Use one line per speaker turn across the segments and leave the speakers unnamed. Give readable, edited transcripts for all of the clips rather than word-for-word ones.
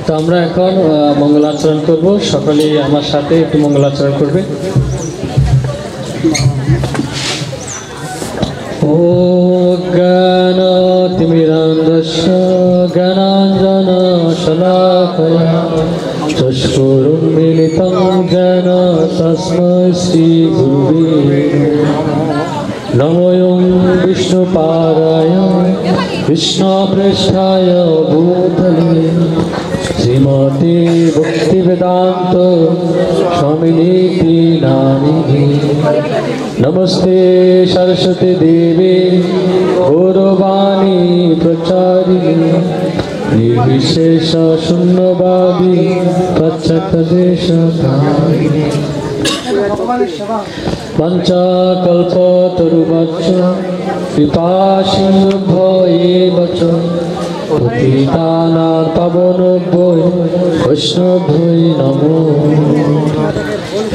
তো আমরা এখন মঙ্গলাচরণ করব। সকলেই আমার সাথে একটু মঙ্গলাচরণ করবে। ও জ্ঞানতিমিরান্ধস্য জ্ঞানাঞ্জনশলাকয়া চক্ষুरुन्मीलितं येन तस्मै श्रीगुरुवे नमो विष्णुपादाय कृष्णप्रेष्ठाय भूतले श्रीमते भक्तिवेदांत स्वामिनीति नामिने नमस्ते सरस्वती देवी गौरवाणी प्रचारिणे निर्विशेष शून्यवादी पाश्चात्यदेशधारिणे पञ्चकल्पतरुवच्च कृपासिन्धुभ्यो एव च पतितानां पावनेभ्यो वैष्णवेभ्यो नमो।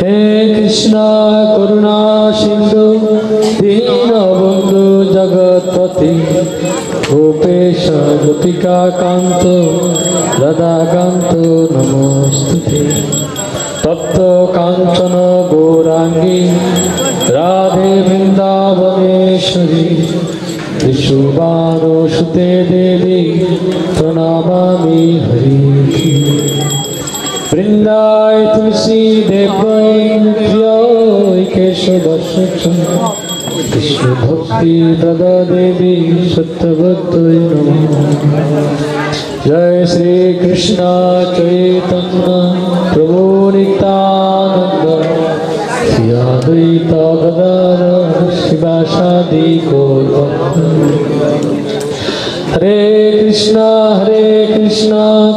हे कृष्ण करुणा सिन्धु दीनबन्धु जगत्पते गोपेश गोपिका कांत राधाकांत नमोस्तुते। तप्त कांचन गौरांगी राधे वृंदावनेश्वरी विश्वभानुसुते देवी प्रणमामि हरि। वृंदाय तुलसी देवै प्रिय केशवस्य विष्णु भक्ति प्रदा देवी सत्यवत्यै नमः। जय श्री कृष्ण चैतन्य प्रभु नित्यानंद श्री अद्वैत गदाधर शिवासादि गौर हरे कृष्णा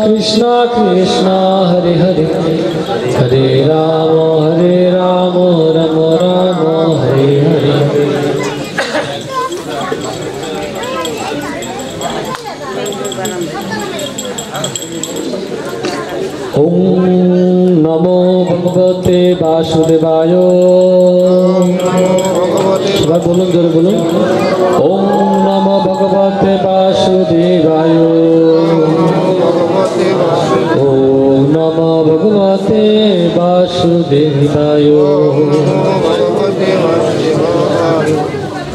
कृष्ण कृष्ण हरे हरे हरे राम राम राम हरे हरे। ओम नमो भगवते वासुदेवाय। সবাই বলুন, জোরে বলুন। ওম নমো ভগবতে বাসুদেবায়। ওম নমো ভগবতে বাসুদেবায়।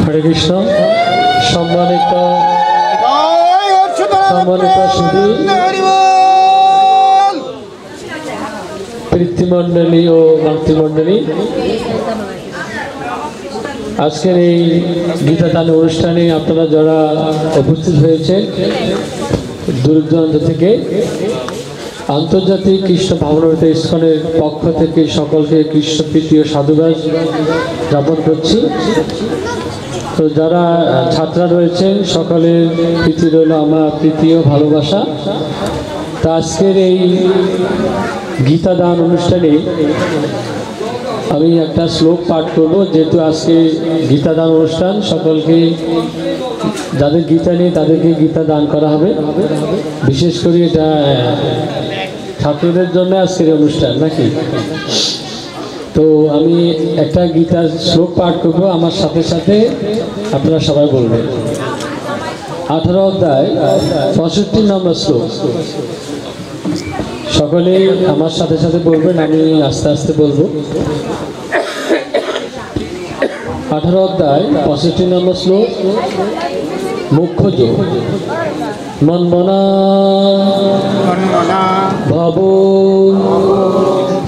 হরে কৃষ্ণ। সম্মানিত সুধী পিতৃমণ্ডলী ও মাতৃমণ্ডলী, আজকের এই গীতাদান অনুষ্ঠানে আপনারা যারা উপস্থিত হয়েছে দূর দূরান্ত থেকে, আন্তর্জাতিক কৃষ্ণ ভাবনামৃত ইস্কনের পক্ষ থেকে সকলকে কৃষ্ণ প্রীতি ও সাধুবাদ জ্ঞাপন করছি। তো যারা ছাত্ররা রয়েছেন সকলের প্রীতি রইল আমার প্রীতি ও ভালোবাসা। তা আজকের এই গীতাদান অনুষ্ঠানে আমি একটা শ্লোক পাঠ করব, যেহেতু আজকে গীতাদান অনুষ্ঠান। সকলকে যাদের গীতা নেই তাদেরকে গীতা দান করা হবে। বিশেষ করে এটা ছাত্রদের জন্য আজকের অনুষ্ঠান নাকি। তো আমি একটা গীতার শ্লোক পাঠ করব, আমার সাথে সাথে আপনারা সবাই বলবেন। 18 অধ্যায় 65 নম্বর শ্লোক। সকলে আমার সাথে সাথে বলবেন, আমি আস্তে আস্তে বলবো। 18 অধ্যায় 65 নম্বর শ্লোক। মুখ্য যোগ মনমনা ভব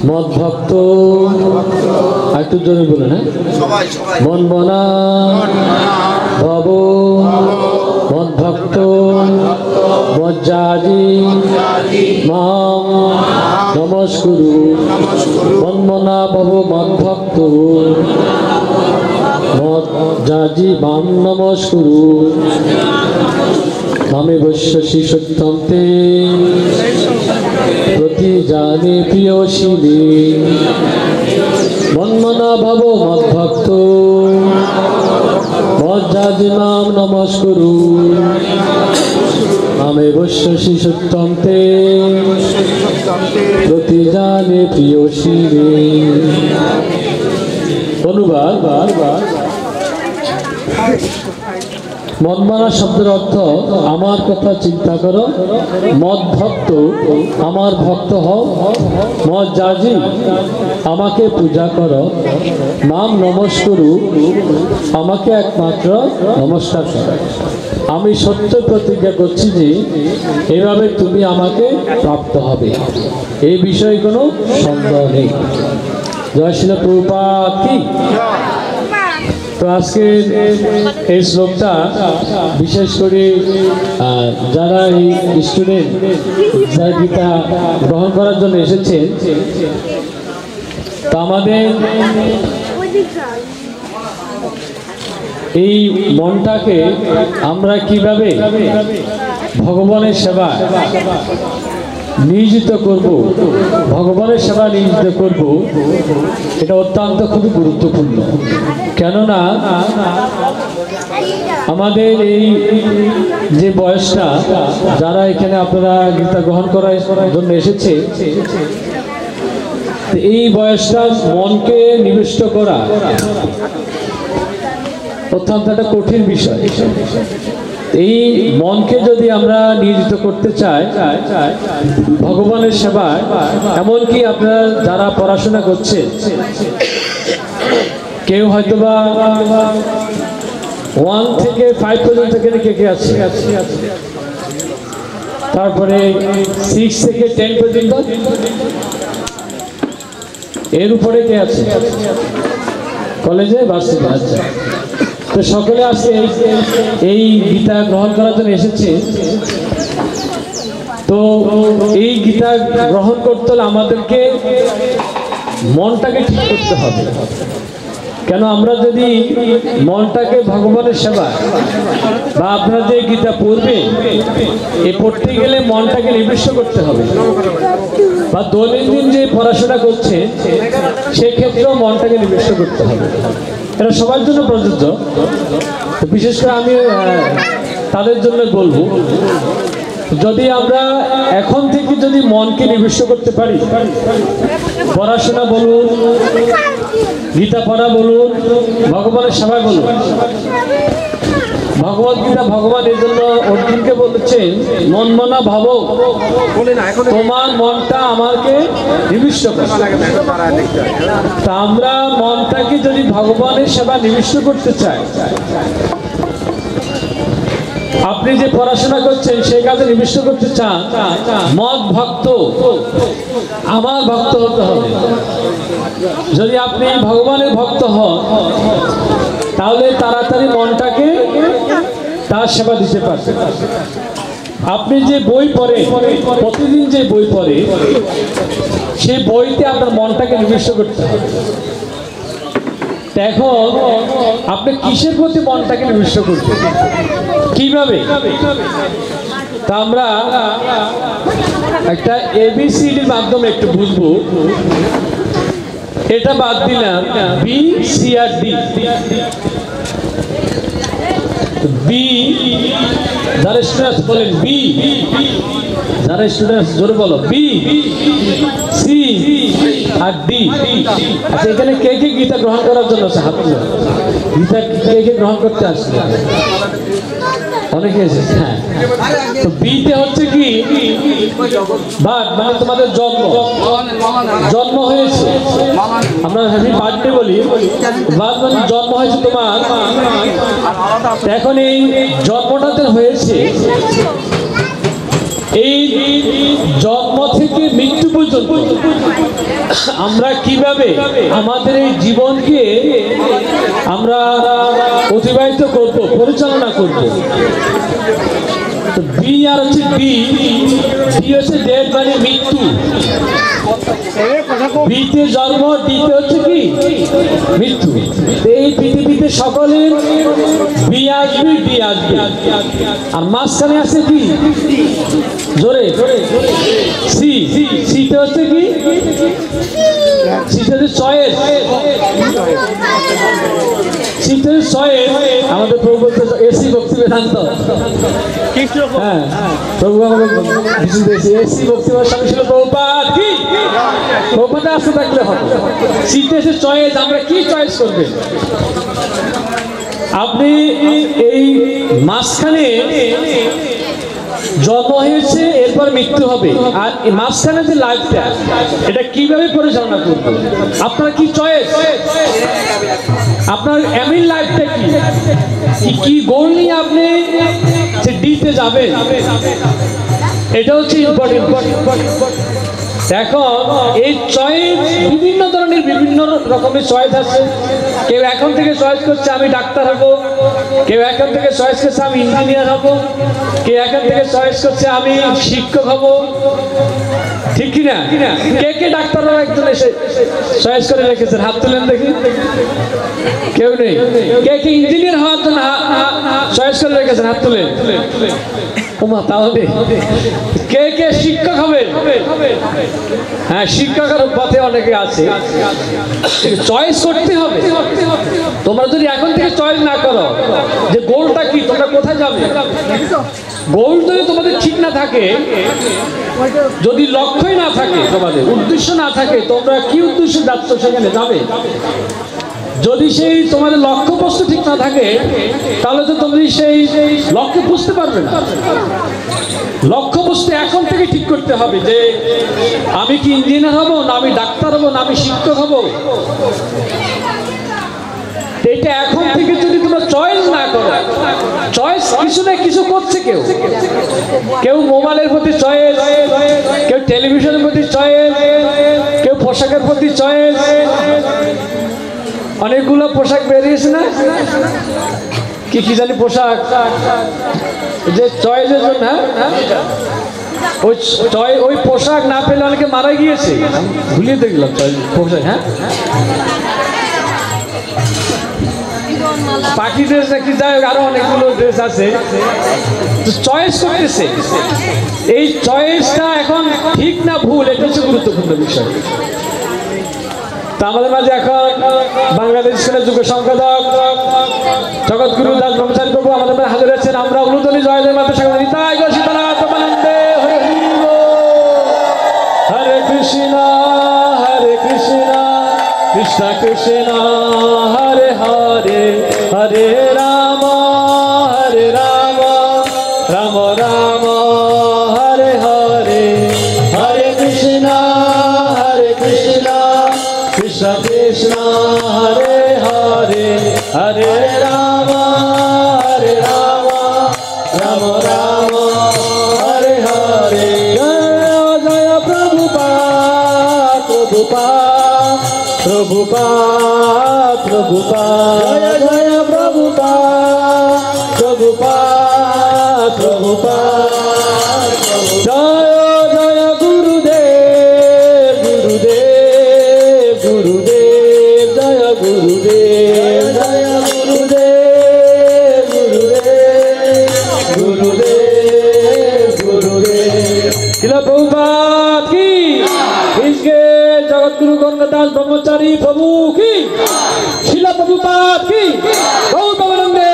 মদ্ভক্ত। একটু জোরে বলুন। হ্যাঁ, মনমনা ভব মদ্ভক্ত মজ্জাজি মাম নমস্কুরু। মনমনা ভব মদ্ভক্ত মজ্জাজি মাম নমস্কুরু। মামে বৈশ্যসি সত্যম তে প্রতি জানে প্রিয়শিবে। মনমনা ভব মদ্ভক্ত মজ্জাজি মাম নমস্কুরু। মামে বৈশ্যসি সত্যম তে প্রতি জানে প্রিয়শিবে। অনুবাদ। মদমানা শব্দের অর্থ আমার কথা চিন্তা করো, মদ ভক্ত আমার ভক্ত হও, মদ জাজি আমাকে পূজা করো, নাম নমস্কারু আমাকে একমাত্র নমস্কার করো। আমি সত্য প্রতিজ্ঞা করছি যে এভাবে তুমি আমাকে প্রাপ্ত হবে, এই বিষয়ে কোনো সন্দেহ নেই। জয় শ্রীল প্রভুপাদ কি। তো আজকে এই শ্লোকটা বিশেষ করে যারা এই স্টুডেন্ট যারা গীতা গ্রহণ করার জন্য এসেছেন, তো আমাদের এই মনটাকে আমরা কিভাবে ভগবানের সেবা নিয়োজিত করব, ভগবানের সেবা নিয়োজিত করব, এটা অত্যন্ত খুবই গুরুত্বপূর্ণ। কেননা আমাদের এই যে বয়সটা, যারা এখানে আপনারা গীতা গ্রহণ করার জন্য এসেছে, এই বয়সটা মনকে নিবিষ্ট করা অত্যন্ত একটা কঠিন বিষয়। এই মনকে যদি আমরা নিয়োজিত করতে চাই ভগবানের সেবায়, এমনকি আপনারা যারা পড়াশোনা করছে, কেউ হয়তোবা 1 থেকে 5 পর্যন্ত এখানে কে আছে, তারপরে 6 থেকে 10 পর্যন্ত, এর উপরে কে আছে কলেজে ভার্সিটি। আচ্ছা, তো সকলে আজকে এই গীতা গ্রহণ করার জন্য এসেছে। তো এই গীতা গ্রহণ করতে হলে আমাদেরকে মনটাকে ঠিক করতে হবে। কেন আমরা যদি মনটাকে ভগবানের সেবা বা আপনারা যে গীতা পড়বে, এ পড়তে গেলে মনটাকে নিবিষ্ট করতে হবে, বা দৈনন্দিন যে পড়াশোনা করছে সেক্ষেত্রেও মনটাকে নিবিষ্ট করতে হবে। এটা সবার জন্য প্রযোজ্য। বিশেষ করে আমি তাদের জন্য বলবো, যদি আমরা এখন থেকে যদি মনকে নিবিষ্ট করতে পারি, পড়াশোনা বলুন, গীতা পড়া বলুন, ভগবানের সেবা বলুন। ভগবত গীতা ভগবান এই জন্য অর্জুনকে বলেছেন, মন মনা ভাবো, তোমার মনটা আমাকে নিবিষ্ট করে। তা আমরা মনটাকে যদি ভগবানের সেবা নিবিষ্ট করতে চাই, আপনি যে পড়াশোনা করছেন সেই কাজে নিবিষ্ট করতে চান, মদ ভক্ত আমার ভক্ত হতে হবে। যদি আপনি ভগবানের ভক্ত হন, তাহলে তাড়াতাড়ি মনটাকে তার সেবা দিতে পারবেন। আপনি যে বই পড়ে, প্রতিদিন যে বই পড়ে, সেই বইতে আপনার মনটাকে নিবিষ্ট করতে হবে। এখন আপনি কিসের প্রতি মনটাকে নিবিষ্ট করবেন, কিভাবে? তা আমরা একটা ABCDর মাধ্যমে একটু বুঝবো। এটা বাদ দিলাম, বি, সি আর ডি। বি যারা স্টুডেন্টস বলেন বি, যারা স্টুডেন্টস জোরে বলো বি, সি আর ডি। আচ্ছা, এখানে কে কে গীতা গ্রহণ করার জন্য আছে? হাত তুলো। গীতা কে কে গ্রহণ করতে আসছে? অনেকে এসেছে। হ্যাঁ, তো বিতে হচ্ছে কি, মানে তোমাদের জন্ম হয়েছে। আমরা হ্যাপি বার্থডে বলি, মানে জন্ম হয়েছে তোমার। এখন এই জন্মটাতে হয়েছে, এই জন্ম থেকে মৃত্যু পর্যন্ত আমরা কিভাবে আমাদের এই জীবনকে আমরা অতিবাহিত করব, পরিচালনা করব। বি আর হচ্ছে বি হচ্ছে ডেথ, মানে মৃত্যু। বিতে জন্ম, ডিতে হচ্ছে কি মৃত্যু। এই পৃথিবীতে সকলের বি আসবে, ডি আসবে, আর মাঝখানে আছে কি জোরে সি। সিতে হচ্ছে কি, সিতে হচ্ছে চয়েস। সিতে চয়েস। আমাদের প্রভু বলতে এসি ভক্তি বেদান্ত। হ্যাঁ, প্রভু আমাদের এসি ভক্তি স্বামী ছিল প্রভুপাদ কি, প্রভুপাদে আসতে থাকলে হবে। সিতে এসে চয়েস, আমরা কি চয়েস করবেন? আপনি এই মাঝখানে জন্ম হয়েছে, এরপর মৃত্যু হবে, আর মাঝখানে যে লাইফটা এটা কিভাবে পরিচালনা করবে? আপনার কি চয়েস? আপনার এমন লাইফটা কি গোল নিয়ে আপনি যে ডিতে যাবেন, এটা হচ্ছে ইম্পর্টেন্ট। এখন এই চয়েস বিভিন্ন ধরনের, বিভিন্ন রকমের চয়েস আছে। কেউ এখন থেকে চয়েস করছে আমি ডাক্তার হব, কেউ এখন থেকে চয়েস করছে আমি ইঞ্জিনিয়ার হব, কেউ এখন থেকে চয়েস করছে আমি শিক্ষক হব, ঠিক কিনা? কে কে ডাক্তার হবো একজন এসে চয়েস করে রেখেছেন? হাত তুলেন দেখি। কেউ নেই। কে কে ইঞ্জিনিয়ার হওয়ার জন্য চয়েস করে রেখেছেন? হাত তুলেন। ওমা, তাহলে কে কে শিক্ষক হবে? হ্যাঁ, শিক্ষকের পথে অনেকে আছে। চয়েস করতে হবে। তোমরা যদি এখন থেকে চয়েস না করো যে গোলটা কি, তোমরা কোথায় যাবে, গোল যদি তোমাদের ঠিক না থাকে, যদি লক্ষ্যই না থাকে, তোমাদের উদ্দেশ্য না থাকে, তোমরা কি উদ্দেশ্যে যাচ্ছ সেখানে যাবে? যদি সেই তোমাদের লক্ষ্য বস্তু ঠিক না থাকে, তাহলে তো তুমি সেই লক্ষ্য বুঝতে পারবে না। লক্ষ্য বস্তু এখন থেকে ঠিক করতে হবে যে আমি কি ইঞ্জিনিয়ার হব, না আমি ডাক্তার হব, না আমি শিক্ষক হব। এটা এখন থেকে যদি তোমরা চয়েস না করো, চয়েস কিছু না কিছু করছে কেউ, কেউ মোবাইলের প্রতি চয়েস, কেউ টেলিভিশনের প্রতি চয়েস, কেউ পোশাকের প্রতি চয়েস। অনেকগুলো পোশাক বেরিয়েছে না, কি কি জানি পোশাক, যে চয়েসের জন্য। ওই পোশাক না পেলে অনেকে মারা গিয়েছে, ভুলিয়ে দেখলাম পোশাক। হ্যাঁ, পাখি ড্রেস নাকি, যাই হোক আরো অনেকগুলো ড্রেস আছে, চয়েস করতেছে। এই চয়েসটা এখন ঠিক না ভুল, এটা হচ্ছে গুরুত্বপূর্ণ বিষয়। তা আমাদের মাঝে এখন বাংলাদেশ যুগ সম্পাদক জগৎগুরু দাস ব্রহ্মচারী প্রভু আমাদের মাঝে হাজির আছেন। আমরা উলুধ্বনি জয় জয় মাতা স্বাগত নিতাই গো সীতানাথ প্রেমানন্দে। হরে কৃষ্ণ হরে কৃষ্ণ কৃষ্ণ কৃষ্ণ হরে হরে, হরে রাম রাম রাম হরে হরে, হরে কৃষ্ণ কৃষ্ণ কৃষ্ণ হরে হরে, হরে রাম রাম রাম হরে হরে। জয় জয় প্রভুপাদ প্রভুপাদ প্রভুপাদ প্রভুপাদ, জয় জয় প্রভুপাদ প্রভুপাদ প্রভুপাদ, জয় জয় গুরুদেব গুরুদেব গুরুদেব, জয় গুরুদেব জয় গুরুদেব গুরুদেব গুরুদেব গুরুদেব। শিলা প্রভুপাদ কি, इसके जगतगुरु गणदास ब्रह्मचारी प्रभु की, शिला प्रभुपाद की, बहुत आनंदे।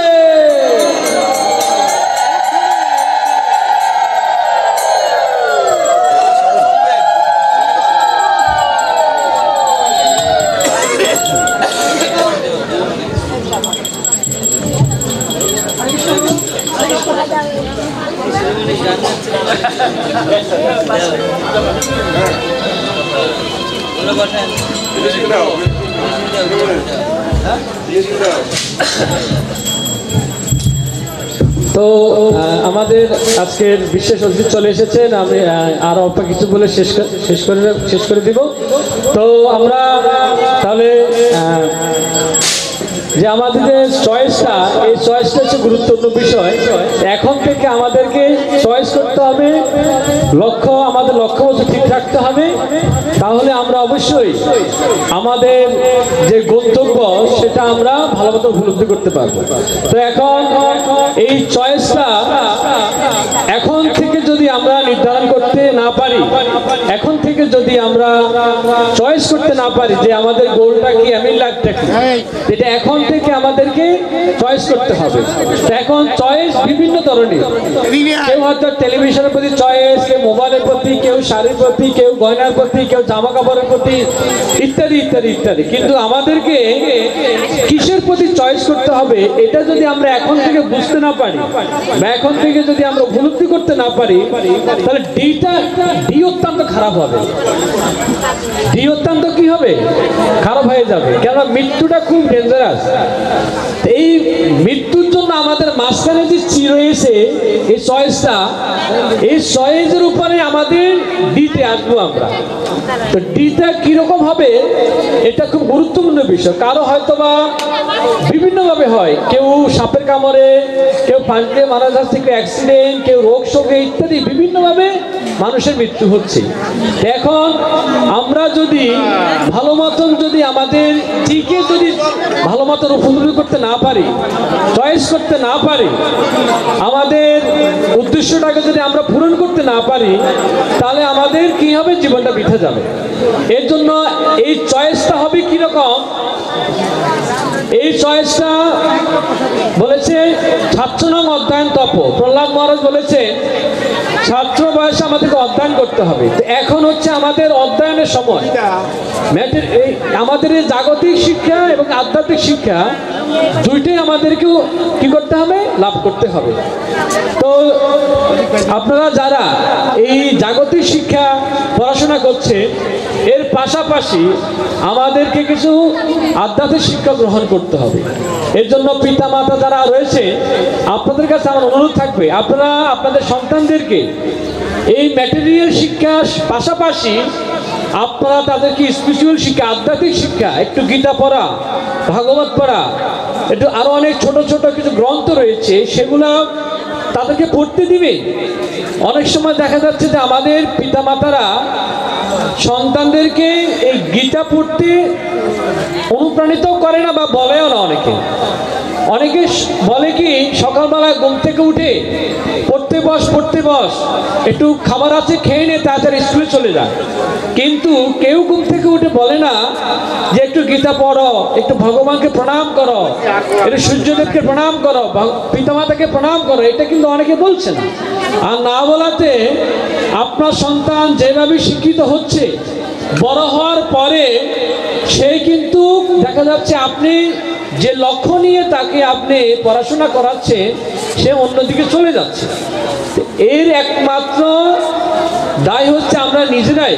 তো আমাদের আজকের বিশেষ অতিথি চলে এসেছেন, আমি আর অল্প কিছু বলে শেষ করে দিব। তো আমরা তাহলে যে আমাদের যে চয়েসটা, এই চয়েসটা হচ্ছে গুরুত্বপূর্ণ বিষয়। এখন থেকে আমাদেরকে চয়েস করতে হবে, আমাদের লক্ষ্য ঠিক রাখতে হবে, তাহলে আমরা অবশ্যই আমাদের যে গন্তব্য সেটা আমরা ভালো মতো উপলব্ধি করতে পারবো। তো এখন এই চয়েসটা এখন থেকে যদি আমরা নির্ধারণ করতে না পারি, এখন থেকে যদি আমরা চয়েস করতে না পারি যে আমাদের গোলটা কি, আমি লাইফটা কি, এটা এখন থেকে আমাদেরকে চয়েস করতে হবে। তো এখন চয়েস বিভিন্ন ধরনের, কেউ হয়তো টেলিভিশনের প্রতি চয়েস, কেউ মোবাইলের প্রতি, কেউ শাড়ির প্রতি, কেউ গয়নার প্রতি, কেউ জামা কাপড়ের প্রতি, ইত্যাদি ইত্যাদি ইত্যাদি। কিন্তু আমাদেরকে কিসের প্রতি চয়েস করতে হবে এটা যদি আমরা এখন থেকে বুঝতে না পারি বা এখন থেকে যদি আমরা উপলব্ধি করতে না পারি, তাহলে ডি অত্যন্ত খারাপ হবে। ডি অত্যন্ত কি হবে? খারাপ হয়ে যাবে। কেননা মৃত্যুটা খুব ডেঞ্জারাস। এই মৃত্যুর জন্য আমাদের মাঝখানে যে রয়েছে এই চয়েসটা, এই চয়েসের উপরে আমাদের ডিতে আসবো আমরা। তো ডিটা কিরকম হবে এটা খুব গুরুত্বপূর্ণ বিষয়। কারো হয়তো বা বিভিন্নভাবে হয়, কেউ সাপের কামড়ে, কেউ পানি দিয়ে মারা যাচ্ছে, কেউ অ্যাক্সিডেন্ট, কেউ রোগ শোকে ইত্যাদি বিভিন্নভাবে মানুষের মৃত্যু হচ্ছে। এখন আমরা যদি ভালো মতন যদি আমাদের দিকে যদি ভালো মতন উপলব্ধি করতে না পারি, চয়েস করতে না পারি, আমাদের উদ্দেশ্যটাকে যদি আমরা পূরণ করতে না পারি, তাহলে আমাদের কি হবে? জীবনটা বৃথা যাবে। এর জন্য এই চয়েসটা হবে কিরকম? এই চয়েসটা বলেছে ছাত্রনাম অধ্যয়ন তপ। প্রহ্লাদ মহারাজ বলেছে ছাত্র বয়সে আমাদেরকে অধ্যয়ন করতে হবে। তো এখন হচ্ছে আমাদের অধ্যয়নের সময়। আমাদের এই জাগতিক শিক্ষা এবং আধ্যাত্মিক শিক্ষা দুইটাই আমাদেরকেও কি করতে হবে? লাভ করতে হবে। তো আপনারা যারা এই জাগতিক শিক্ষা পড়াশোনা করছে, এর পাশাপাশি আমাদেরকে কিছু আধ্যাত্মিক শিক্ষা গ্রহণ করতে হবে। এর জন্য পিতা মাতা যারা রয়েছে, আপনাদের কাছে আমার অনুরোধ থাকবে, আপনারা আপনাদের সন্তানদেরকে এই ম্যাটেরিয়াল শিক্ষার পাশাপাশি আপনারা তাদেরকে স্পিরিচুয়াল শিক্ষা, আধ্যাত্মিক শিক্ষা, একটু গীতা পড়া, ভাগবত পড়া, একটু আরো অনেক ছোট ছোট কিছু গ্রন্থ রয়েছে, সেগুলো তাদেরকে পড়তে দিবে। অনেক সময় দেখা যাচ্ছে যে আমাদের পিতামাতারা সন্তানদেরকে এই গীতা পড়তে অনুপ্রাণিত করে না বা বলেও না। অনেকে বলে কি, সকালবেলা ঘুম থেকে উঠে পড়তে বস, একটু খাবার আছে খেয়ে নে, তাড়াতাড়ি স্কুলে চলে যায়। কিন্তু কেউ ঘুম থেকে উঠে বলে না যে একটু গীতা পড়ো, একটু ভগবানকে প্রণাম করো, একটু সূর্যদেবকে প্রণাম করো, পিতামাতাকে প্রণাম করো। এটা কিন্তু অনেকে বলছে না। আর না বলাতে আপনার সন্তান যেভাবে শিক্ষিত হচ্ছে, বড় হওয়ার পরে সে কিন্তু দেখা যাচ্ছে আপনি যে লক্ষ্য নিয়ে তাকে আপনি পড়াশোনা করাচ্ছেন, সে অন্যদিকে চলে যাচ্ছে। এর একমাত্র দায় হচ্ছে আমরা নিজেরাই।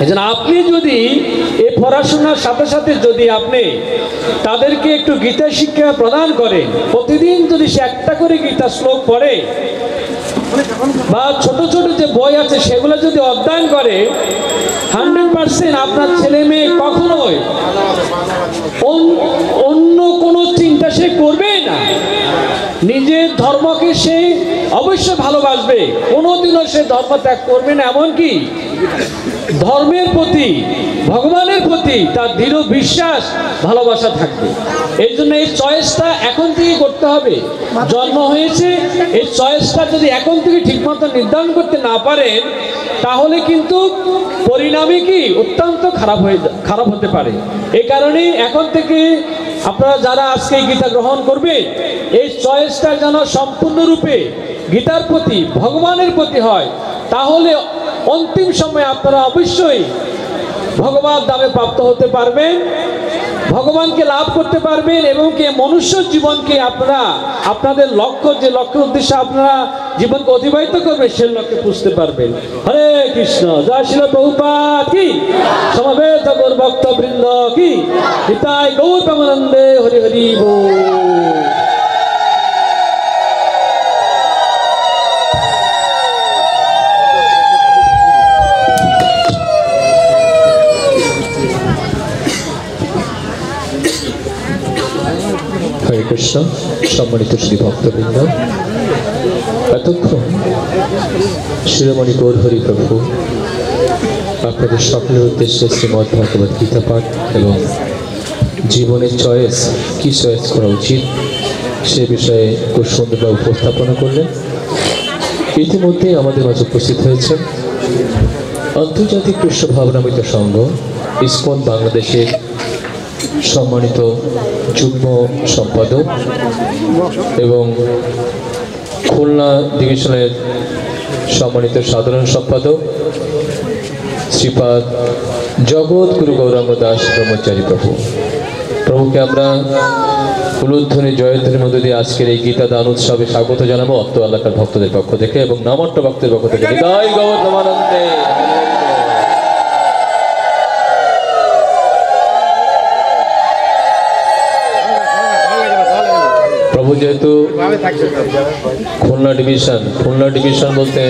এজন্য আপনি যদি এই পড়াশোনার সাথে সাথে যদি আপনি তাদেরকে একটু গীতা শিক্ষা প্রদান করেন, প্রতিদিন যদি সে একটা করে গীতা শ্লোক পড়ে বা ছোট ছোট যে বই আছে সেগুলো যদি অধ্যয়ন করে, 100% আপনার ছেলে মেয়ে কখনোই অন্য কোনো চিন্তা সে করবে না। নিজের ধর্মকে সে অবশ্যই ভালোবাসবে, কোনোদিনও সে ধর্ম ত্যাগ করবে না। এমনকি ধর্মের প্রতি, ভগবানের প্রতি তার দৃঢ় বিশ্বাস, ভালোবাসা থাকবে। এই জন্য এই চয়েসটা এখন থেকে করতে হবে। জন্ম হয়েছে, এই চয়েসটা যদি এখন থেকে ঠিকমতো নির্ধারণ করতে না পারেন, তাহলে কিন্তু পরিণামে কি অত্যন্ত খারাপ হতে পারে। এই কারণে এখন থেকে আপনারা যারা আজকে গীতা গ্রহণ করবে, এই চয়েসটা যেন সম্পূর্ণরূপে গীতার প্রতি, ভগবানের প্রতি হয়। তাহলে অন্তিম সময়ে আপনারা অবশ্যই ভগবান ধামে প্রাপ্ত হতে পারবেন, ভগবানকে লাভ করতে পারবেন, এবং কি মনুষ্য জীবনকে আপনারা আপনাদের লক্ষ্য, যে লক্ষ্যের উদ্দেশ্যে আপনারা জীবনকে অতিবাহিত করবে, সে লক্ষ্যে পুষতে পারবেন। হরে কৃষ্ণ। জয় শ্রীল প্রভুপাদ কি, সমবেত গৌর ভক্তবৃন্দ কি, নিতাই গৌর প্রেমানন্দে। হরি হরি বল।
হরে কৃষ্ণ। সম্মানিত শ্রী ভক্তবৃন্দ, এতক্ষণ শিরোমণি গৌর হরি প্রভু আপনাদের সকলের উদ্দেশ্যে শ্রীমদ্ ভগবত গীতা পাঠ এবং জীবনের চয়েস, কি চয়েস করা উচিত সে বিষয়ে খুব সুন্দরভাবে উপস্থাপনা করলেন। ইতিমধ্যে আমাদের মাঝে উপস্থিত হয়েছেন আন্তর্জাতিক কৃষ্ণ ভাবনামৃত সংঘ ইসকন বাংলাদেশের সম্মানিত যুগ্ম সম্পাদক এবং খুলনা ডিভিশনের সম্মানিত সাধারণ সম্পাদক শ্রীপাদ জগৎ গুরু গৌরাঙ্গ দাস ব্রহ্মচারী প্রভু। প্রভুকে আমরা উলুধ্বনি জয়ধ্বনির মধ্য দিয়ে আজকের এই গীতা দান উৎসবে স্বাগত জানাবো অত্ত এলাকার ভক্তদের পক্ষ থেকে এবং নামট্ট ভক্তের পক্ষ থেকে। হৃদয় গৌর প্রেমানন্দে। প্রভু যেহেতু খুলনা ডিভিশন বলতে